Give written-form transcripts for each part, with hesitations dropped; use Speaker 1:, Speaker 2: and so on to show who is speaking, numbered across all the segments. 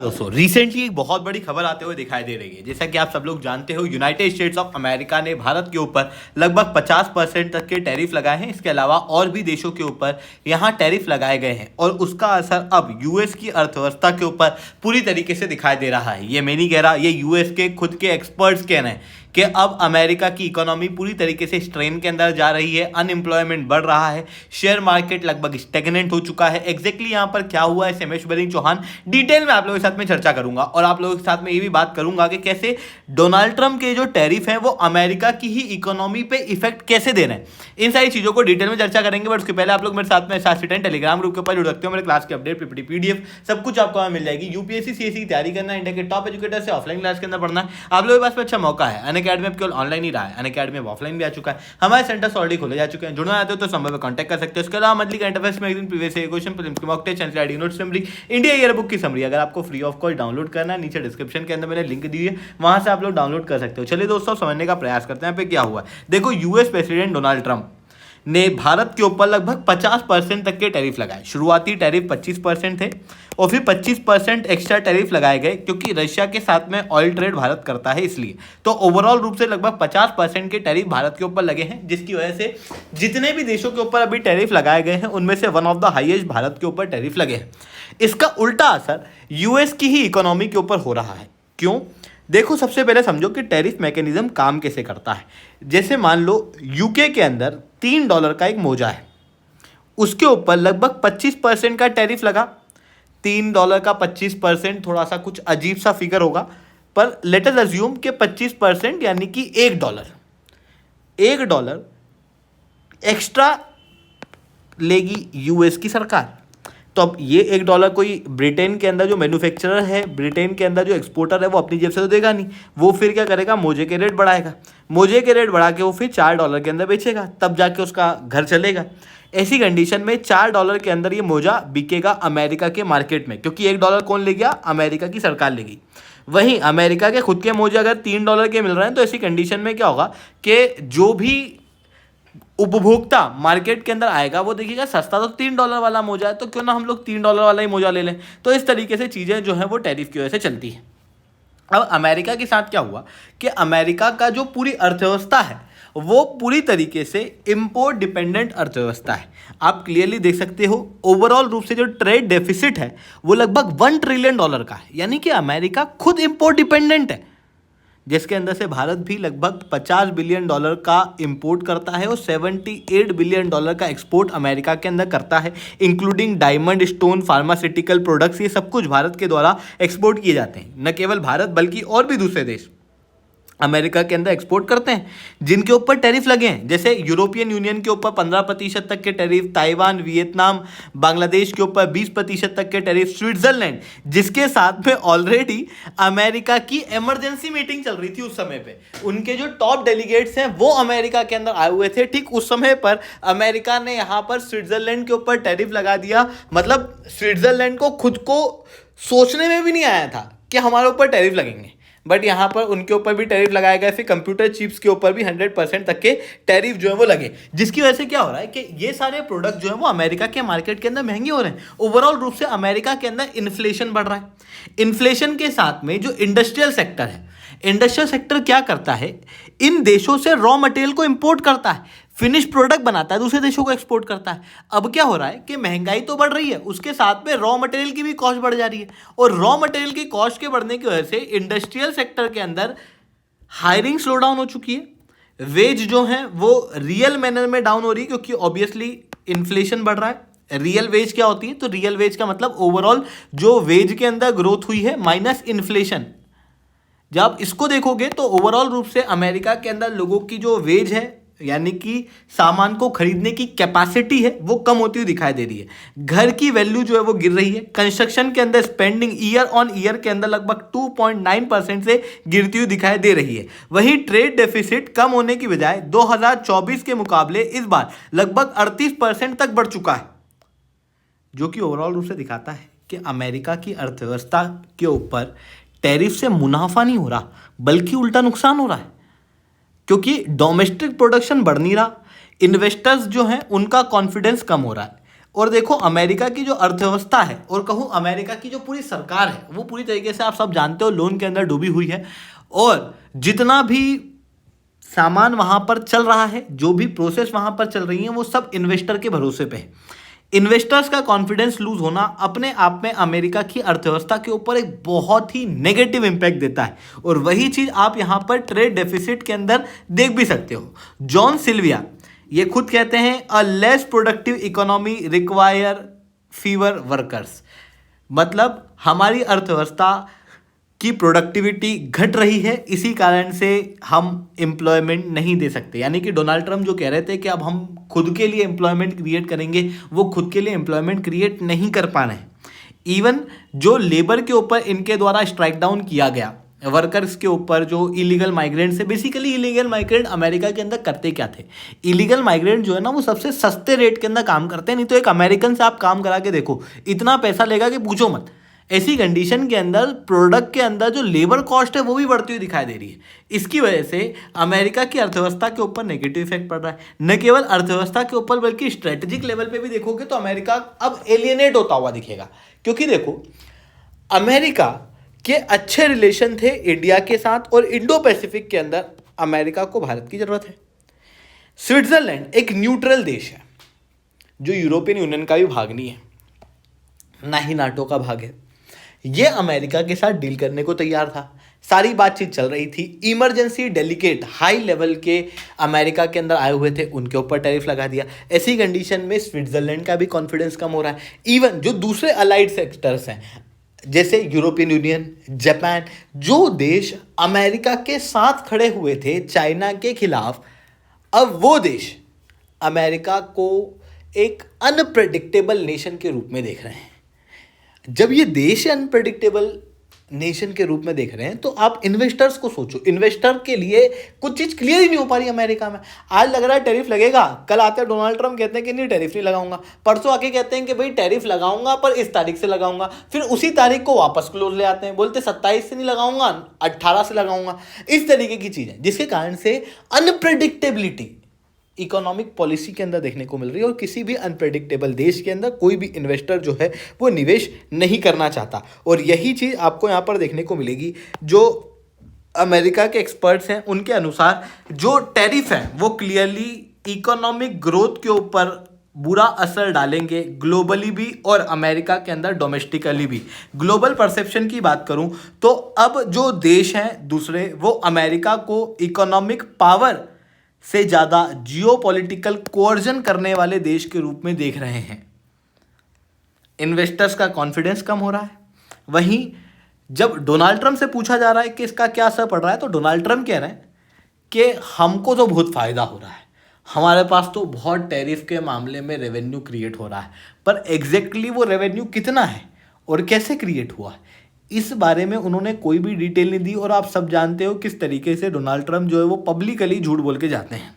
Speaker 1: दोस्तों रिसेंटली एक बहुत बड़ी खबर आते हुए दिखाई दे रही है। जैसा कि आप सब लोग जानते हो, यूनाइटेड स्टेट्स ऑफ अमेरिका ने भारत के ऊपर लगभग 50% तक के टैरिफ लगाए हैं। इसके अलावा और भी देशों के ऊपर यहाँ टैरिफ लगाए गए हैं और उसका असर अब यूएस की अर्थव्यवस्था के ऊपर पूरी तरीके से दिखाई दे रहा है। ये मैं नहीं कह रहा, ये यूएस के खुद के एक्सपर्ट्स कह रहे हैं कि अब अमेरिका की इकोनॉमी पूरी तरीके से स्ट्रेन के अंदर जा रही है, अनएम्प्लॉयमेंट बढ़ रहा है, शेयर मार्केट लगभग स्टेगनेंट हो चुका है। एग्जैक्टली यहाँ पर क्या हुआ है, ऐश्वर्या चौहान डिटेल में आप लोगों के साथ में चर्चा करूंगा और आप लोगों के साथ में ये भी बात करूंगा कि कैसे डोनाल्ड ट्रंप के जो टैरिफ हैं वो अमेरिका की ही इकोनॉमी पे इफेक्ट कैसे दे रहे हैं। इन सारी चीजों को डिटेल में चर्चा करेंगे, बट उसके पहले आप लोग मेरे साथ में साथ टेलीग्राम ग्रुप के ऊपर जुड़ सकते हो। मेरे क्लास के अपडेट पीपीटी पीडीएफ सब कुछ आपको मिल जाएगी। यूपीएससी सीएससी की तैयारी करना है, इंडिया के टॉप एजुकेटर से ऑफलाइन क्लास के अंदर पढ़ना है, आप लोगों के पास में अच्छा मौका है। अनअकैडमी केवल ऑनलाइन ही रहा है, अनअकैडमी में ऑफलाइन भी आ चुका है। हमारे सेंटर्स ऑलरेडी खोले जा चुके हैं। जुड़ना चाहते हो तो संभव कांटेक्ट कर सकते हो। इसके अलावा monthly current affairs magazine, previous year question, prelims के mock test, channel ID note summary, India year book की समरी अगर आपको फ्री ऑफ कॉस्ट डाउनलोड करना है, नीचे डिस्क्रिप्शन के अंदर मैंने लिंक दी है, वहां से आप लोग डाउनलोड कर सकते हो। चलिए दोस्तों समझने का प्रयास करते हैं पे क्या हुआ है। देखो, यूएस प्रेसिडेंट डोनाल्ड ट्रंप ने भारत के ऊपर लगभग 50% तक के टैरिफ लगाए। शुरुआती टैरिफ 25% थे और फिर 25% एक्स्ट्रा टैरिफ लगाए गए क्योंकि रशिया के साथ में ऑयल ट्रेड भारत करता है, इसलिए। तो ओवरऑल रूप से लगभग 50% के टैरिफ भारत के ऊपर लगे हैं, जिसकी वजह से जितने भी देशों के ऊपर अभी टैरिफ लगाए गए हैं उनमें से one of the highest Bharat के ऊपर टैरिफ लगे हैं। इसका उल्टा असर यूएस की ही इकोनॉमी के ऊपर हो रहा है। क्यों? देखो, सबसे पहले समझो कि टैरिफ मैकेनिज्म काम कैसे करता है। जैसे मान लो यूके के अंदर $3 का एक मोजा है, उसके ऊपर लगभग 25% का टैरिफ लगा। $3 का 25% थोड़ा सा कुछ अजीब सा फिगर होगा, पर लेट अस अज्यूम कि 25% यानी कि $1 एक्स्ट्रा लेगी यूएस की सरकार। तो अब ये $1 कोई ब्रिटेन के अंदर जो मैन्युफैक्चरर है, ब्रिटेन के अंदर जो एक्सपोर्टर है, वो अपनी जेब से तो देगा नहीं। वो फिर क्या करेगा, मोजे के रेट बढ़ाएगा। मोजे के रेट बढ़ा के वो फिर $4 के अंदर बेचेगा, तब जाके उसका घर चलेगा। ऐसी कंडीशन में $4 के अंदर ये मोजा बिकेगा अमेरिका के मार्केट में, क्योंकि $1 कौन ले गया, अमेरिका की सरकार ले गई। वहीं अमेरिका के खुद के मोजे अगर $3 के मिल रहे हैं, तो ऐसी कंडीशन में क्या होगा कि जो भी उपभोक्ता मार्केट के अंदर आएगा वो देखिएगा सस्ता तो $3 वाला मोजा है, तो क्यों ना हम लोग $3 वाला ही मोजा ले लें। तो इस तरीके से चीज़ें जो है वो टैरिफ की वजह से चलती है। अब अमेरिका के साथ क्या हुआ कि अमेरिका का जो पूरी अर्थव्यवस्था है वो पूरी तरीके से इंपोर्ट डिपेंडेंट अर्थव्यवस्था है। आप क्लियरली देख सकते हो, ओवरऑल रूप से जो ट्रेड डेफिसिट है वो लगभग $1 ट्रिलियन का है, यानी कि अमेरिका खुद इंपोर्ट डिपेंडेंट है, जिसके अंदर से भारत भी लगभग $50 बिलियन का इंपोर्ट करता है और $78 बिलियन का एक्सपोर्ट अमेरिका के अंदर करता है, including diamond, stone, pharmaceutical products. ये सब कुछ भारत के द्वारा एक्सपोर्ट किए जाते हैं। न केवल भारत बल्कि और भी दूसरे देश अमेरिका के अंदर एक्सपोर्ट करते हैं जिनके ऊपर टैरिफ लगे हैं। जैसे यूरोपियन यूनियन के ऊपर 15% तक के टैरिफ, ताइवान, वियतनाम, बांग्लादेश के ऊपर 20% तक के टैरिफ, स्विट्जरलैंड जिसके साथ में ऑलरेडी अमेरिका की इमरजेंसी मीटिंग चल रही थी उस समय पे, उनके जो टॉप डेलीगेट्स हैं वो अमेरिका के अंदर आए हुए थे। ठीक उस समय पर अमेरिका ने यहाँ पर स्विट्जरलैंड के ऊपर टैरिफ लगा दिया। मतलब स्विट्जरलैंड को खुद को सोचने में भी नहीं आया था कि हमारे ऊपर टैरिफ लगेंगे, बट यहाँ पर उनके ऊपर भी टैरिफ लगाया गया। फिर कंप्यूटर चिप्स के ऊपर भी 100% तक के टैरिफ जो है वो लगे, जिसकी वजह से क्या हो रहा है कि ये सारे प्रोडक्ट जो है वो अमेरिका के मार्केट के अंदर महंगे हो रहे हैं। ओवरऑल रूप से अमेरिका के अंदर इन्फ्लेशन बढ़ रहा है। इन्फ्लेशन के साथ में जो इंडस्ट्रियल सेक्टर है, इंडस्ट्रियल सेक्टर क्या करता है, इन देशों से रॉ मटेरियल को इंपोर्ट करता है, फिनिश प्रोडक्ट बनाता है, दूसरे देशों को एक्सपोर्ट करता है। अब क्या हो रहा है कि महंगाई तो बढ़ रही है, उसके साथ में रॉ मटेरियल की भी कॉस्ट बढ़ जा रही है, और रॉ मटेरियल की कॉस्ट के बढ़ने की वजह से इंडस्ट्रियल सेक्टर के अंदर हायरिंग स्लो डाउन हो चुकी है। वेज जो है वो रियल मैनर में डाउन हो रही है, क्योंकि ऑब्वियसली इन्फ्लेशन बढ़ रहा है। रियल वेज क्या होती है, तो रियल वेज का मतलब ओवरऑल जो वेज के अंदर ग्रोथ हुई है माइनस इन्फ्लेशन। जब इसको देखोगे तो ओवरऑल रूप से अमेरिका के अंदर लोगों की जो वेज है, यानी कि सामान को खरीदने की कैपेसिटी है, वो कम होती हुई दिखाई दे रही है। घर की वैल्यू जो है वो गिर रही है। कंस्ट्रक्शन के अंदर स्पेंडिंग ईयर ऑन ईयर के अंदर लगभग 2.9% से गिरती हुई दिखाई दे रही है। वहीं ट्रेड डेफिसिट कम होने की बजाय 2024 के मुकाबले इस बार लगभग 38% तक बढ़ चुका है, जो कि ओवरऑल रूप से दिखाता है कि अमेरिका की अर्थव्यवस्था के ऊपर टैरिफ से मुनाफा नहीं हो रहा, बल्कि उल्टा नुकसान हो रहा है, क्योंकि डोमेस्टिक प्रोडक्शन बढ़ नहीं रहा। इन्वेस्टर्स जो हैं उनका कॉन्फिडेंस कम हो रहा है। और देखो अमेरिका की जो अर्थव्यवस्था है और कहूँ अमेरिका की जो पूरी सरकार है वो पूरी तरीके से आप सब जानते हो लोन के अंदर डूबी हुई है। और जितना भी सामान वहाँ पर चल रहा है, जो भी प्रोसेस वहाँ पर चल रही है, वो सब इन्वेस्टर के भरोसे पे है। इन्वेस्टर्स का कॉन्फिडेंस लूज होना अपने आप में अमेरिका की अर्थव्यवस्था के ऊपर एक बहुत ही नेगेटिव इंपैक्ट देता है। और वही चीज आप यहाँ पर ट्रेड डेफिसिट के अंदर देख भी सकते हो। जॉन सिल्विया ये खुद कहते हैं a less productive economy require fever workers, मतलब हमारी अर्थव्यवस्था की प्रोडक्टिविटी घट रही है, इसी कारण से हम एम्प्लॉयमेंट नहीं दे सकते। यानी कि डोनाल्ड ट्रंप जो कह रहे थे कि अब हम खुद के लिए एम्प्लॉयमेंट क्रिएट करेंगे, वो खुद के लिए एम्प्लॉयमेंट क्रिएट नहीं कर पा रहे हैं। इवन जो लेबर के ऊपर इनके द्वारा स्ट्राइक डाउन किया गया, वर्कर्स के ऊपर जो इलीगल माइग्रेंट्स है, बेसिकली इलीगल माइग्रेंट अमेरिका के अंदर करते क्या थे? इलीगल माइग्रेंट जो है ना वो सबसे सस्ते रेट के अंदर काम करते हैं। नहीं तो एक अमेरिकन से आप काम करा के देखो, इतना पैसा लेगा कि पूछो मत। ऐसी कंडीशन के अंदर प्रोडक्ट के अंदर जो लेबर कॉस्ट है वो भी बढ़ती हुई दिखाई दे रही है। इसकी वजह से अमेरिका की अर्थव्यवस्था के ऊपर नेगेटिव इफेक्ट पड़ रहा है। न केवल अर्थव्यवस्था के ऊपर बल्कि स्ट्रेटेजिक लेवल पे भी देखोगे तो अमेरिका अब एलियनेट होता हुआ दिखेगा। क्योंकि देखो अमेरिका के अच्छे रिलेशन थे इंडिया के साथ और इंडो पैसिफिक के अंदर अमेरिका को भारत की जरूरत है। स्विट्जरलैंड एक न्यूट्रल देश है जो यूरोपियन यूनियन का भी भाग नहीं है, ना ही नाटो का भाग है। ये अमेरिका के साथ डील करने को तैयार था, सारी बातचीत चल रही थी। इमरजेंसी डेलीगेट हाई लेवल के अमेरिका के अंदर आए हुए थे, उनके ऊपर टैरिफ लगा दिया। ऐसी कंडीशन में स्विट्जरलैंड का भी कॉन्फिडेंस कम हो रहा है। इवन जो दूसरे अलाइड सेक्टर्स हैं जैसे यूरोपियन यूनियन, जापान, जो देश अमेरिका के साथ खड़े हुए थे चाइना के खिलाफ, अब वो देश अमेरिका को एक अनप्रेडिक्टेबल नेशन के रूप में देख रहे हैं। जब ये देश अनप्रेडिक्टेबल नेशन के रूप में देख रहे हैं तो आप इन्वेस्टर्स को सोचो। इन्वेस्टर के लिए कुछ चीज़ क्लियर ही नहीं हो पा रही अमेरिका में। आज लग रहा है टैरिफ लगेगा, कल आते हैं डोनाल्ड ट्रंप कहते हैं कि नहीं टैरिफ नहीं लगाऊंगा, परसों आके कहते हैं कि भाई टैरिफ लगाऊंगा पर इस तारीख से लगाऊंगा, फिर उसी तारीख को वापस क्लोज ले आते हैं, बोलते 27 से नहीं लगाऊंगा 18 से लगाऊंगा। इस तरीके की चीज़ें जिसके कारण से अनप्रेडिक्टेबिलिटी इकोनॉमिक पॉलिसी के अंदर देखने को मिल रही है। और किसी भी अनप्रेडिक्टेबल देश के अंदर कोई भी इन्वेस्टर जो है वो निवेश नहीं करना चाहता। और यही चीज़ आपको यहाँ पर देखने को मिलेगी। जो अमेरिका के एक्सपर्ट्स हैं उनके अनुसार जो टैरिफ है वो क्लियरली इकोनॉमिक ग्रोथ के ऊपर बुरा असर डालेंगे, ग्लोबली भी और अमेरिका के अंदर डोमेस्टिकली भी। ग्लोबल परसेप्शन की बात करूं तो अब जो देश हैं दूसरे वो अमेरिका को इकोनॉमिक पावर से ज़्यादा जियोपॉलिटिकल कोअर्जन करने वाले देश के रूप में देख रहे हैं। इन्वेस्टर्स का कॉन्फिडेंस कम हो रहा है। वहीं जब डोनाल्ड ट्रंप से पूछा जा रहा है कि इसका क्या असर पड़ रहा है तो डोनाल्ड ट्रंप कह रहे हैं कि हमको तो बहुत फ़ायदा हो रहा है, हमारे पास तो बहुत टैरिफ के मामले में रेवेन्यू क्रिएट हो रहा है, पर एग्जैक्टली वो रेवेन्यू कितना है और कैसे क्रिएट हुआ है इस बारे में उन्होंने कोई भी डिटेल नहीं दी। और आप सब जानते हो किस तरीके से डोनाल्ड ट्रंप जो है वो पब्लिकली झूठ बोल के जाते हैं।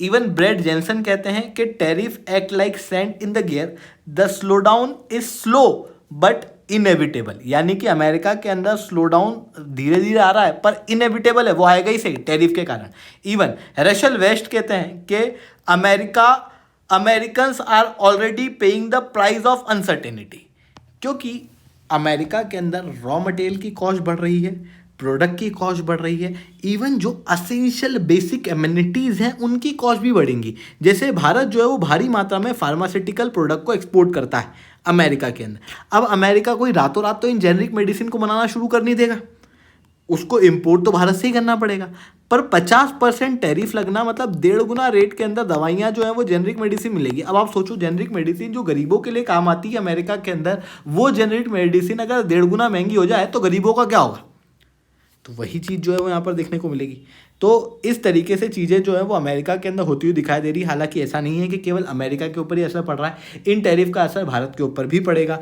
Speaker 1: इवन ब्रेड जेंसन कहते हैं कि tariff act like sand in the gear, the slow down is slow but inevitable. यानी कि अमेरिका के अंदर स्लो डाउन धीरे धीरे आ रहा है पर इनएविटेबल है, वो आएगा ही सही टैरिफ के कारण। इवन रशल वेस्ट कहते हैं कि Americans are already paying the price of uncertainty, क्योंकि अमेरिका के अंदर रॉ मटेरियल की कॉस्ट बढ़ रही है, प्रोडक्ट की कॉस्ट बढ़ रही है, इवन जो असेंशियल बेसिक एमिनिटीज़ हैं उनकी कॉस्ट भी बढ़ेंगी। जैसे भारत जो है वो भारी मात्रा में फार्मास्यूटिकल प्रोडक्ट को एक्सपोर्ट करता है अमेरिका के अंदर। अब अमेरिका कोई रातों रात तो इन जेनरिक मेडिसिन को बनाना शुरू कर नहीं देगा, उसको इम्पोर्ट तो भारत से ही करना पड़ेगा। पर 50% टैरिफ लगना मतलब 1.5 गुना रेट के अंदर दवाइयाँ जो है वो जेनरिक मेडिसिन मिलेगी। अब आप सोचो जेनरिक मेडिसिन जो गरीबों के लिए काम आती है अमेरिका के अंदर, वो जेनरिक मेडिसिन अगर 1.5 गुना महंगी हो जाए तो गरीबों का क्या होगा? तो वही चीज़ जो है वो यहाँ पर देखने को मिलेगी। तो इस तरीके से चीज़ें जो है वो अमेरिका के अंदर होती हुई दिखाई दे रही है। हालांकि ऐसा नहीं है कि केवल अमेरिका के ऊपर ही असर पड़ रहा है, इन टैरिफ का असर भारत के ऊपर भी पड़ेगा।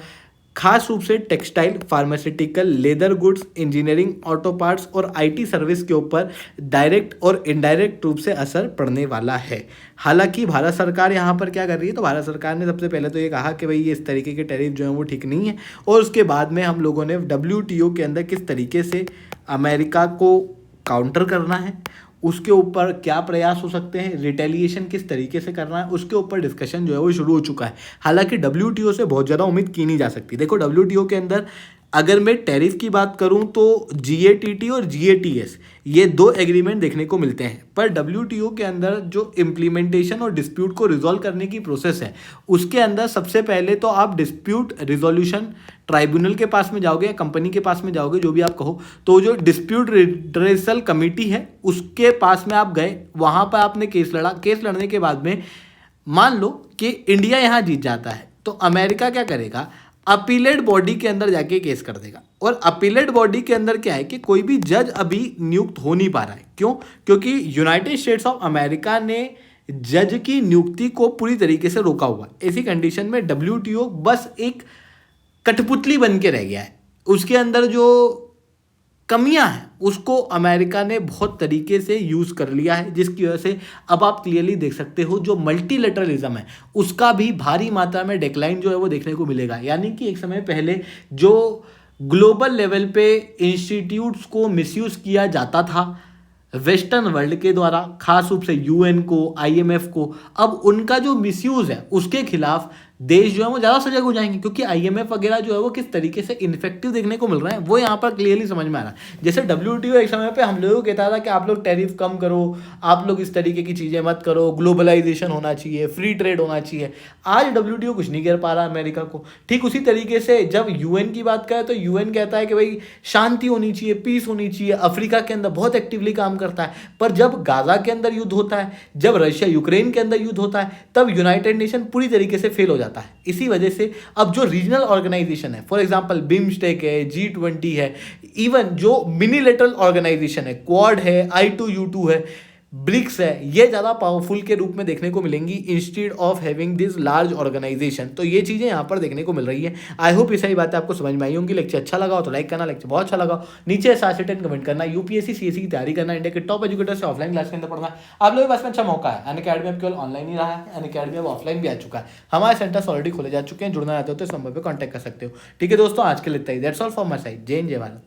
Speaker 1: खास रूप से textile, pharmaceutical, leather goods, engineering, auto parts और आईटी सर्विस के ऊपर डायरेक्ट और इनडायरेक्ट रूप से असर पड़ने वाला है। हालांकि भारत सरकार यहाँ पर क्या कर रही है, तो भारत सरकार ने सबसे पहले तो ये कहा कि भाई ये इस तरीके के टैरिफ जो है वो ठीक नहीं है। और उसके बाद में हम लोगों ने WTO के अंदर किस तरीके से अमेरिका को काउंटर करना है उसके ऊपर क्या प्रयास हो सकते हैं, रिटेलिएशन किस तरीके से करना है, उसके ऊपर डिस्कशन जो है वो शुरू हो चुका है। हालांकि डब्ल्यूटीओ से बहुत ज़्यादा उम्मीद की नहीं जा सकती। देखो डब्ल्यूटीओ के अंदर अगर मैं टैरिफ की बात करूं तो जीएटीटी और जीएटीएस ये दो एग्रीमेंट देखने को मिलते हैं, पर डब्ल्यूटीओ के अंदर जो इम्प्लीमेंटेशन और डिस्प्यूट को रिजॉल्व करने की प्रोसेस है उसके अंदर सबसे पहले तो आप डिस्प्यूट रिजोल्यूशन ट्राइब्यूनल के पास में जाओगे या कंपनी के पास में जाओगे, जो भी आप कहो, तो जो डिस्प्यूट रिड्रेसल कमेटी है उसके पास में आप गए, वहां पर आपने केस लड़ा। केस लड़ने के बाद में मान लो कि इंडिया यहां जीत जाता है, तो अमेरिका क्या करेगा, अपीलेट बॉडी के अंदर जाके केस कर देगा। और अपीलेट बॉडी के अंदर क्या है कि कोई भी जज अभी नियुक्त हो नहीं पा रहा है। क्यों? क्योंकि यूनाइटेड स्टेट्स ऑफ अमेरिका ने जज की नियुक्ति को पूरी तरीके से रोका हुआ। ऐसी कंडीशन में डब्ल्यूटीओ बस एक कठपुतली बन के रह गया है। उसके अंदर जो कमियां हैं उसको अमेरिका ने बहुत तरीके से यूज़ कर लिया है, जिसकी वजह से अब आप क्लियरली देख सकते हो जो मल्टीलेटरलिज्म है उसका भी भारी मात्रा में डिक्लाइन जो है वो देखने को मिलेगा। यानी कि एक समय पहले जो ग्लोबल लेवल पे इंस्टीट्यूट्स को मिसयूज़ किया जाता था वेस्टर्न वर्ल्ड के द्वारा, खास रूप से यूएन को, आईएमएफ को, अब उनका जो मिसयूज़ है उसके खिलाफ देश जो है वो ज़्यादा सजग हो जाएंगे। क्योंकि आईएमएफ वगैरह जो है वो किस तरीके से इनफेक्टिव देखने को मिल रहा है वो यहाँ पर क्लियरली समझ में आ रहा है। जैसे डब्ल्यूटीओ एक समय पे हम लोगों को कहता था कि आप लोग टैरिफ कम करो, आप लोग इस तरीके की चीज़ें मत करो, ग्लोबलाइजेशन होना चाहिए, फ्री ट्रेड होना चाहिए। आज डब्ल्यूटीओ कुछ नहीं कर पा रहा अमेरिका को। ठीक उसी तरीके से जब यूएन की बात करें तो यूएन कहता है कि भाई शांति होनी चाहिए, पीस होनी चाहिए, अफ्रीका के अंदर बहुत एक्टिवली काम करता है। पर जब गाजा के अंदर युद्ध होता है, जब रशिया यूक्रेन के अंदर युद्ध होता है, तब यूनाइटेड नेशन पूरी तरीके से फेल हो जाता है। इसी वजह से अब जो रीजनल ऑर्गेनाइजेशन है, फॉर एग्जांपल बिम्स्टेक है, G20 है, इवन जो मिनीलेटरल ऑर्गेनाइजेशन है, क्वाड है, I2U2 है, ब्रिक्स है, ये ज़्यादा पावरफुल के रूप में देखने को मिलेंगी instead of having this large organisation. तो ये चीज़ें यहाँ पर देखने को मिल रही है। आई होप ये सारी बातें आपको समझ में आई होंगी। लेक्चर अच्छा लगा हो तो लाइक करना, लेक्चर बहुत अच्छा लगा हो नीचे 7 से 10 कमेंट करना। यूपीएससी सीएससी की तैयारी करना, इंडिया के टॉप एजुकेटर से ऑफलाइन क्लास के अंदर पढ़ना, आप लोगों के पास में अच्छा मौका है। अनअकैडमी अब केवल ऑनलाइन ही रहा है, अनअकैडमी अब ऑफलाइन भी आ चुका है। हमारे सेंटर्स ऑलरेडी खोले जा चुके हैं। जुड़ना चाहते हो तो इस नंबर पर कॉन्टैक्ट कर सकते हो। ठीक है दोस्तों, आज के लिए इतना ही। That's all for my side. जय हिंद, जय भारत।